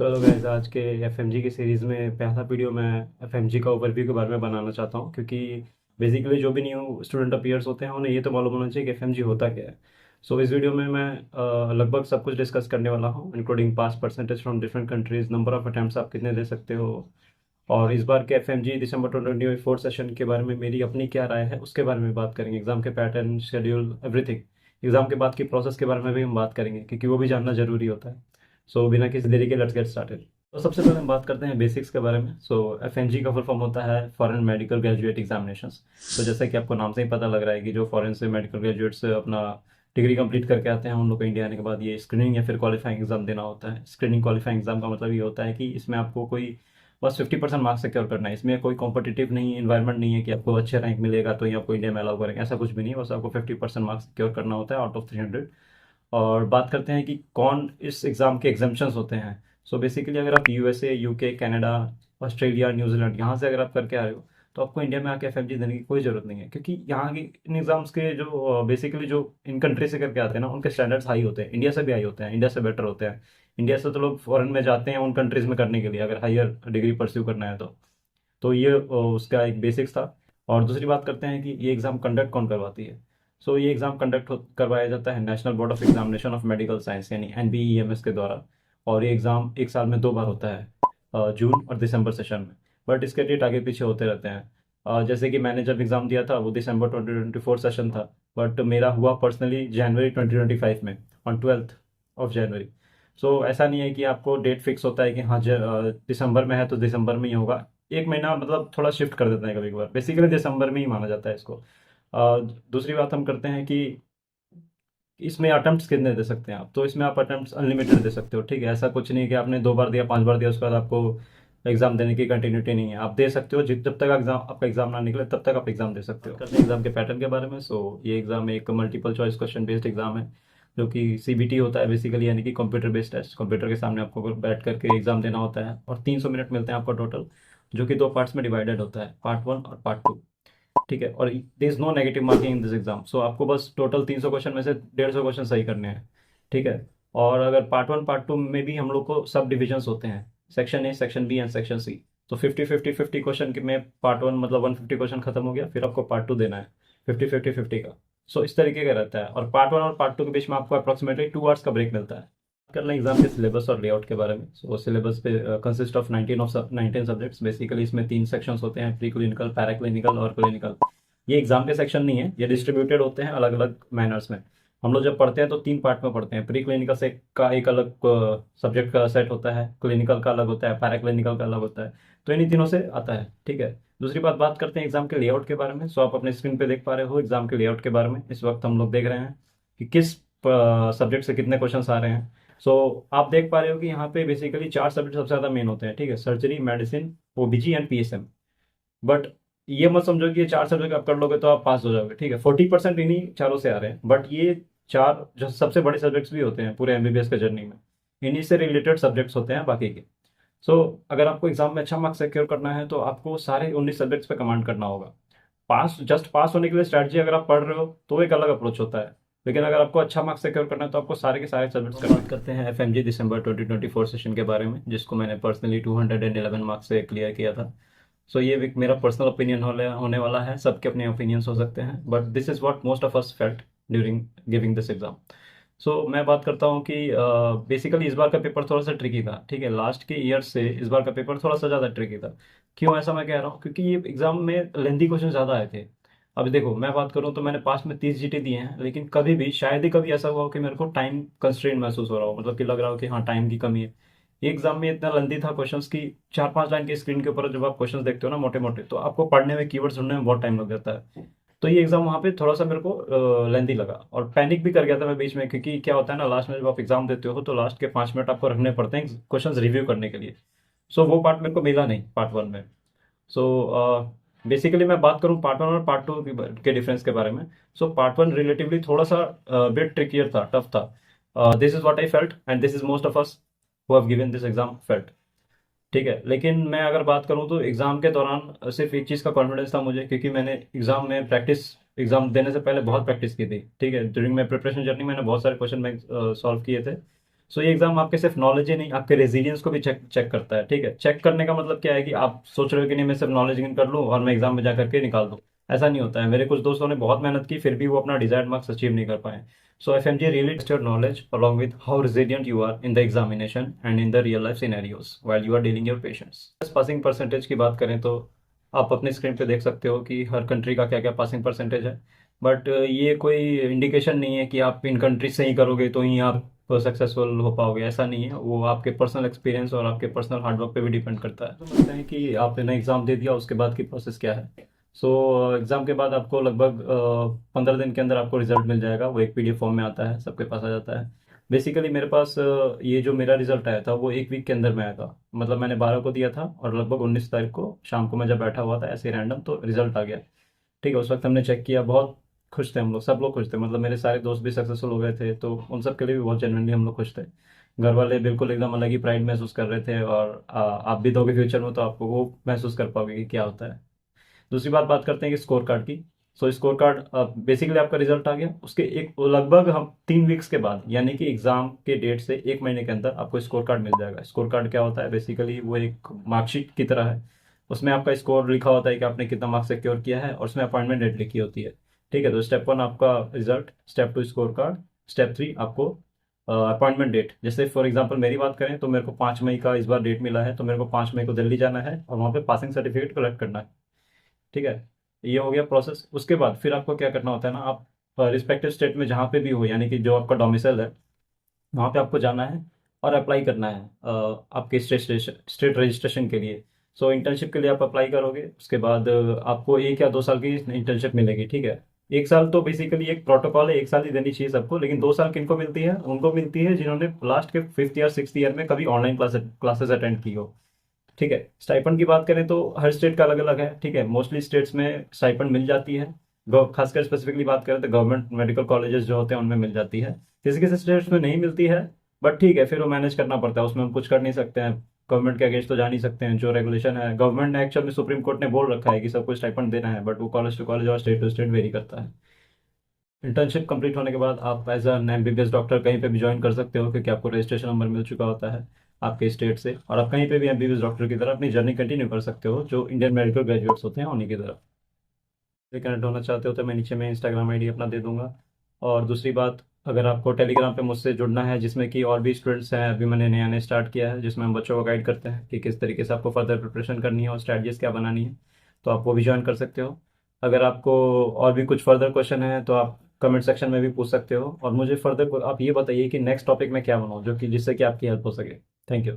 So hello guys, आज के FMG की सीरीज़ में पहला वीडियो मैं एफएमजी का ओवरव्यू के बारे में बनाना चाहता हूँ, क्योंकि बेसिकली जो भी न्यू स्टूडेंट अपीयर्स होते हैं उन्हें ये तो मालूम होना चाहिए कि एफएमजी होता क्या है। सो इस वीडियो में मैं लगभग सब कुछ डिस्कस करने वाला हूँ, including pass percentage from different countries, number of attempts आप कितने दे सकते हो, और इस बार के एफएमजी दिसंबर 2024 सेशन के बारे में मेरी अपनी क्या राय है उसके बारे में बात करेंगे। एग्जाम के पैटर्न, शेड्यूल, एवरीथिंग, एग्जाम के बाद की प्रोसेस के बारे में भी हम बात करेंगे, क्योंकि वो भी जानना जरूरी होता है। सो बिना किसी देरी के लेट्स गेट स्टार्टेड। तो सबसे पहले हम बात करते हैं बेसिक्स के बारे में। सो एफएनजी का फुल फॉर्म होता है फॉरेन मेडिकल ग्रेजुएट एग्जामिनेशंस। तो जैसा कि आपको नाम से ही पता लग रहा है कि जो फॉरेन से मेडिकल ग्रेजुएट्स अपना डिग्री कंप्लीट करके आते हैं, उन लोग को इंडिया आने के बाद ये स्क्रीनिंग या फिर क्वालिफाइंग एग्जाम देना होता है। स्क्रीनिंग क्वालिफाइंग एग्जाम का मतलब ये होता है कि इसमें आपको कोई बस 50% मार्क्स सिक्योर करना है। इसमें कोई कॉम्पिटिटिव नहीं, इन्वायरमेंट नहीं है कि आपको अच्छे रैंक मिलेगा तो ये आपको इंडिया में अलाउ करेंगे, ऐसा कुछ भी नहीं है। बस आपको 50% मार्क्स सिक्योर करना होता है आउट ऑफ 300। और बात करते हैं कि कौन इस एग्ज़ाम के एग्जाम्पशंस होते हैं। सो बेसिकली अगर आप USA, UK, Canada, Australia, New Zealand यहाँ से अगर आप करके आ रहे हो तो आपको इंडिया में आके एफएमजी देने की कोई ज़रूरत नहीं है, क्योंकि यहाँ की इन एग्ज़ाम्स के जो बेसिकली जो इन कंट्री से करके आते हैं ना, उनके स्टैंडर्ड्स हाई होते हैं, इंडिया से भी हाई होते हैं, इंडिया से बेटर होते हैं। इंडिया से तो लोग फॉरेन में जाते हैं उन कंट्रीज़ में करने के लिए, अगर हायर डिग्री परस्यू करना है तो ये उसका एक बेसिक्स था। और दूसरी बात करते हैं कि ये एग्ज़ाम कंडक्ट कौन करवाती है। सो ये एग्ज़ाम कंडक्ट करवाया जाता है national board of examination of medical science यानी एनबीईएमएस के द्वारा। और ये एग्ज़ाम एक साल में 2 बार होता है, जून और दिसंबर सेशन में। बट इसके डेट आगे पीछे होते रहते हैं। जैसे कि मैंने जब एग्ज़ाम दिया था वो दिसंबर 2024 सेशन था, बट मेरा हुआ पर्सनली जनवरी 2025 में, ऑन 12 जनवरी। सो ऐसा नहीं है कि आपको डेट फिक्स होता है कि हाँ दिसंबर में है तो दिसंबर में ही होगा। एक महीना मतलब थोड़ा शिफ्ट कर देते हैं कभी कभार, बेसिकली दिसंबर में ही माना जाता है इसको। दूसरी बात हम करते हैं कि इसमें अटेम्प्ट्स कितने दे सकते हैं आप। तो इसमें आप अटेम्प्ट्स अनलिमिटेड दे सकते हो, ठीक है। ऐसा कुछ नहीं कि आपने 2 बार दिया, 5 बार दिया उसके बाद आपको एग्जाम देने की कंटिन्यूटी नहीं है। आप दे सकते हो जब तक एग्जाम आपका एग्जाम ना निकले तब तक आप एग्जाम दे सकते हो। करते हैं एग्जाम के पैटर्न के बारे में। सो ये एग्जाम एक multiple choice question based exam है, जो कि सीबीटी होता है बेसिकली, यानी कि कंप्यूटर बेस्ड टेस्ट। कंप्यूटर के सामने आपको बैठ करके एग्जाम देना होता है, और 300 मिनट मिलते हैं आपको टोटल, जो कि 2 पार्ट्स में डिवाइडेड होता है, पार्ट 1 और पार्ट 2। ठीक है। और there is no negative marking in this exam. So आपको बस टोटल 300 क्वेश्चन में से 150 क्वेश्चन सही करने हैं, ठीक है। और अगर पार्ट 1 पार्ट 2 में भी हम लोग को सब डिविजन्स होते हैं, section A, section B and section C. तो 50 50 50 क्वेश्चन के में पार्ट 1 मतलब 150 क्वेश्चन खत्म हो गया, फिर आपको पार्ट 2 देना है 50 50 50 का। सो इस तरीके का रहता है। और पार्ट 1 और पार्ट 2 के बीच में आपको अप्रोक्सीमेटली 2 आवर्स का ब्रेक मिलता है। कर लें एग्जाम के सिलेबस और लेआउट के बारे में। सो सिलेबस पे कंसिस्ट ऑफ 19 सब्जेक्ट्स। बेसिकली इसमें 3 सेक्शंस होते हैं, प्री क्लिनिकल, पैरा क्लिनिकल और क्लिनिकल। ये एग्जाम के सेक्शन नहीं है, ये डिस्ट्रीब्यूटेड होते हैं अलग अलग मैनर्स में। हम लोग जब पढ़ते हैं तो 3 पार्ट में पढ़ते हैं। प्री क्लिनिकल से का एक अलग सब्जेक्ट का सेट होता है, क्लिनिकल का अलग होता है, पैरा क्लिनिकल का अलग होता है। तो इन्हीं तीनों से आता है, ठीक है। दूसरी बात करते हैं एग्जाम के लेआउट के बारे में। सो आप अपने स्क्रीन पे देख पा रहे हो एग्जाम के लेआउट के बारे में। इस वक्त हम लोग देख रहे हैं कि किस सब्जेक्ट से कितने क्वेश्चन आ रहे हैं। सो आप देख पा रहे हो कि यहाँ पे बेसिकली 4 सब्जेक्ट सबसे ज़्यादा मेन होते हैं, ठीक है। Surgery, medicine, ओबीजी and PSM. But ये मत समझो कि ये 4 सब्जेक्ट आप कर लोगे तो आप पास हो जाओगे, ठीक है। 40% इन्हीं चारों से आ रहे हैं, बट ये चार जो सबसे बड़े सब्जेक्ट्स भी होते हैं पूरे एमबीबीएस के जर्नी में, इन्हीं से रिलेटेड सब्जेक्ट्स होते हैं बाकी के। सो अगर आपको एग्जाम में अच्छा मार्क्स सिक्योर करना है तो आपको सारे 19 सब्जेक्ट्स पे कमांड करना होगा। जस्ट पास होने के लिए स्ट्रैटेजी अगर आप पढ़ रहे हो तो एक अलग अप्रोच होता है, लेकिन अगर आपको अच्छा मार्क्स सिक्योर करना है तो आपको सारे के सारे सब्जेक्ट्स करना। बात करते हैं एफएमजी दिसंबर 2024 सेशन के बारे में, जिसको मैंने पर्सनली 211 मार्क्स से क्लियर किया था। सो ये एक मेरा पर्सनल ओपिनियन होने वाला है, सबके अपने ओपिनियंस हो सकते हैं, but this is what most of us felt during giving this exam. So मैं बात करता हूँ कि बेसिकली इस बार का पेपर थोड़ा सा ट्रिकी था, ठीक है। लास्ट के ईयर से इस बार का पेपर थोड़ा सा ज़्यादा ट्रिकी था। क्यों ऐसा मैं कह रहा हूँ, क्योंकि ये एग्जाम में लेंदी क्वेश्चन ज़्यादा आए थे। अब देखो, मैं बात करूँ तो मैंने पास में 30 जीटे दिए हैं, लेकिन कभी भी शायद ही कभी ऐसा हुआ हो कि मेरे को टाइम कंस्ट्रेंट महसूस हो रहा हो, मतलब कि लग रहा हो कि हाँ टाइम की कमी है। ये एग्जाम में इतना लेंदी था क्वेश्चंस की, 4-5 लाइन की स्क्रीन के ऊपर जब आप क्वेश्चंस देखते हो ना मोटे मोटे, तो आपको पढ़ने में, कीवर्ड्स ढूंढने में बहुत टाइम लग जाता है। तो ये एग्जाम वहाँ पे थोड़ा सा मेरे को लेंदी लगा, और पैनिक भी कर गया था मैं बीच में, क्योंकि क्या होता है ना, लास्ट में जब आप एग्जाम देते हो तो लास्ट के 5 मिनट आपको रखने पड़ते हैं क्वेश्चंस रिव्यू करने के लिए। सो वो पार्ट मेरे को मिला नहीं पार्ट 1 में। सो बेसिकली मैं बात करूँ पार्ट 1 और पार्ट 2 के डिफरेंस के बारे में। सो पार्ट 1 रिलेटिवली थोड़ा सा बिट ट्रिकियर था, टफ था। This is what I felt and this is most of us who have given this exam felt, ठीक है। लेकिन मैं अगर बात करूं तो एग्जाम के दौरान सिर्फ एक चीज़ का कॉन्फिडेंस था मुझे, क्योंकि मैंने एग्जाम देने से पहले बहुत प्रैक्टिस की थी, ठीक है। ड्यूरिंग माई प्रिपरेशन जर्नी मैंने बहुत सारे क्वेश्चन बैंक सॉल्व किए थे। सो ये एग्जाम आपके सिर्फ नॉलेज ही नहीं, आपके रेजिलियंस को भी चेक चेक करता है। ठीक है, चेक करने का मतलब क्या है कि आप सोच रहे हो कि नहीं मैं सिर्फ नॉलेज गेन कर लूँ और मैं एग्जाम में जा करके निकाल दूँ, ऐसा नहीं होता है। मेरे कुछ दोस्तों ने बहुत मेहनत की फिर भी वो अपना डिजायर्ड मार्क्स अचीव नहीं कर पाए। So F M G really test your knowledge along with how resilient you are in the examination and in the real life scenarios while you are dealing your patients. Passing percentage की बात करें तो आप अपने screen पे देख सकते हो कि हर कंट्री का क्या क्या पासिंग परसेंटेज है। बट ये कोई इंडिकेशन नहीं है कि आप इन कंट्री से ही करोगे तो ही आप सक्सेसफुल हो पाओगे, ऐसा नहीं है। वो आपके पर्सनल एक्सपीरियंस और आपके पर्सनल हार्डवर्क पे भी डिपेंड करता है। तो समझते हैं कि आपने एग्ज़ाम दे दिया, उसके बाद की प्रोसेस क्या है। सो एग्ज़ाम के बाद आपको लगभग 15 दिन के अंदर आपको रिजल्ट मिल जाएगा। वो एक पीडीएफ फॉर्म में आता है, सबके पास आ जाता है। बेसिकली मेरे पास ये जो मेरा रिजल्ट आया था वो एक वीक के अंदर में आया था। मतलब मैंने 12 को दिया था और लगभग 19 तारीख को शाम को मैं जब बैठा हुआ था ऐसे रैंडम तो रिजल्ट आ गया। ठीक है, उस वक्त हमने चेक किया, बहुत खुश थे हम लोग, सब लोग खुश थे। मतलब मेरे सारे दोस्त भी सक्सेसफुल हो गए थे तो उन सब के लिए भी बहुत जेनुइनली हम लोग खुश थे। घर वाले बिल्कुल एकदम अलग ही प्राइड महसूस कर रहे थे। और आप भी दोगे फ्यूचर में तो आपको वो महसूस कर पाओगे कि क्या होता है। दूसरी बात करते हैं कि स्कोर कार्ड की। सो स्कोर कार्ड बेसिकली आपका रिजल्ट आ गया, उसके एक लगभग हम 3 वीक्स के बाद यानी कि एग्जाम के डेट से 1 महीने के अंदर आपको स्कोर कार्ड मिल जाएगा। स्कोर कार्ड क्या होता है, बेसिकली वो एक मार्कशीट की तरह है। उसमें आपका स्कोर लिखा होता है कि आपने कितना मार्क्स सिक्योर किया है और उसमें अपॉइंटमेंट डेट लिखी होती है। ठीक है, तो स्टेप 1 आपका result, step 2 score card, step 3 आपको अपॉइंटमेंट डेट। जैसे फॉर एग्जांपल मेरी बात करें तो मेरे को 5 मई का इस बार डेट मिला है, तो मेरे को 5 मई को दिल्ली जाना है और वहाँ पे पासिंग सर्टिफिकेट कलेक्ट करना है। ठीक है, ये हो गया प्रोसेस। उसके बाद फिर आपको क्या करना होता है ना, आप रिस्पेक्टिव स्टेट में जहाँ पे भी हो यानी कि जो आपका डोमिसाइल है वहाँ पे आपको जाना है और अप्लाई करना है आपके स्टेट रजिस्ट्रेशन के लिए। सो इंटर्नशिप के लिए आप अप्लाई करोगे, उसके बाद आपको 1 या 2 साल की इंटर्नशिप मिलेगी। ठीक है, 1 साल तो बेसिकली एक प्रोटोकॉल है, 1 साल ही देनी चाहिए सबको, लेकिन 2 साल किनको मिलती है, उनको मिलती है जिन्होंने लास्ट के 5th या 6th ईयर में कभी ऑनलाइन क्लासेस अटेंड की हो। ठीक है, स्टाइपेंड की बात करें तो हर स्टेट का अलग अलग है। ठीक है, मोस्टली स्टेट्स में स्टाइपेंड मिल जाती है। खासकर स्पेसिफिकली बात करें तो गवर्नमेंट मेडिकल कॉलेजेस जो होते हैं उनमें मिल जाती है। किसी किसी स्टेट्स में नहीं मिलती है, बट ठीक है फिर वो मैनेज करना पड़ता है, उसमें हम कुछ कर नहीं सकते हैं। गवर्नमेंट के अगेंस्ट तो जा नहीं सकते हैं, जो रेगुलेशन है गवर्नमेंट ने एक्चुअल में सुप्रीम कोर्ट ने बोल रखा है कि सबको स्टाइपेंड देना है, बट वो कॉलेज टू कॉलेज और स्टेट टू स्टेट वेरी करता है। इंटर्नशिप कंप्लीट होने के बाद आप एज एन एमबीबीएस डॉक्टर कहीं पे भी ज्वाइन कर सकते हो, क्योंकि आपको रजिस्ट्रेशन नंबर मिल चुका होता है आपके स्टेट से, और आप कहीं पे भी एमबीबीएस डॉक्टर की तरह अपनी जर्नी कंटिन्यू कर सकते हो, जो इंडियन मेडिकल ग्रेजुएट्स होते हैं उन्हीं की तरफ। कनेक्ट होना चाहते हो तो मैं नीचे में इंस्टाग्राम आईडी अपना दे दूंगा। और दूसरी बात, अगर आपको टेलीग्राम पे मुझसे जुड़ना है जिसमें कि और भी स्टूडेंट्स हैं, अभी मैंने नया नया स्टार्ट किया है जिसमें हम बच्चों को गाइड करते हैं कि किस तरीके से आपको फर्दर प्रिपरेशन करनी है और स्ट्रैटेजीज क्या बनानी है, तो आप वो भी ज्वाइन कर सकते हो। अगर आपको और भी कुछ फर्दर क्वेश्चन है तो आप कमेंट सेक्शन में भी पूछ सकते हो, और मुझे फर्दर आप ये बताइए कि नेक्स्ट टॉपिक में क्या बनाऊँ जो कि जिससे कि आपकी हेल्प हो सके। Thank you.